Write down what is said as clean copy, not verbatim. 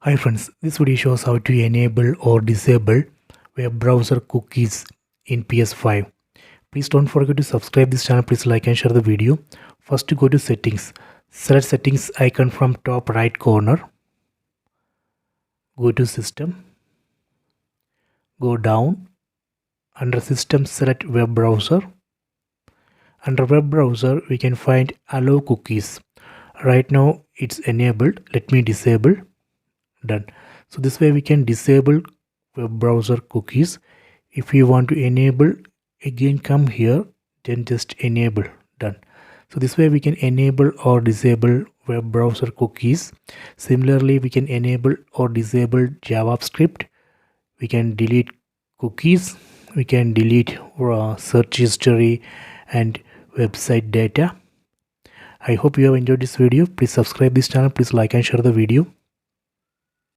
Hi friends, this video shows how to enable or disable web browser cookies in PS5. Please don't forget to subscribe this channel. Please like and share the video. First, to go to settings. Select settings icon from top right corner. Go to system. Go down. Under system, select web browser. Under web browser, we can find allow cookies. Right now it's enabled. Let me disable. Done. So this way we can disable web browser cookies. If you want to enable, again come here, then just enable. Done. So this way we can enable or disable web browser cookies. Similarly, we can enable or disable JavaScript. We can delete cookies. We can delete search history and website data. I hope you have enjoyed this video. Please subscribe this channel. Please like and share the video.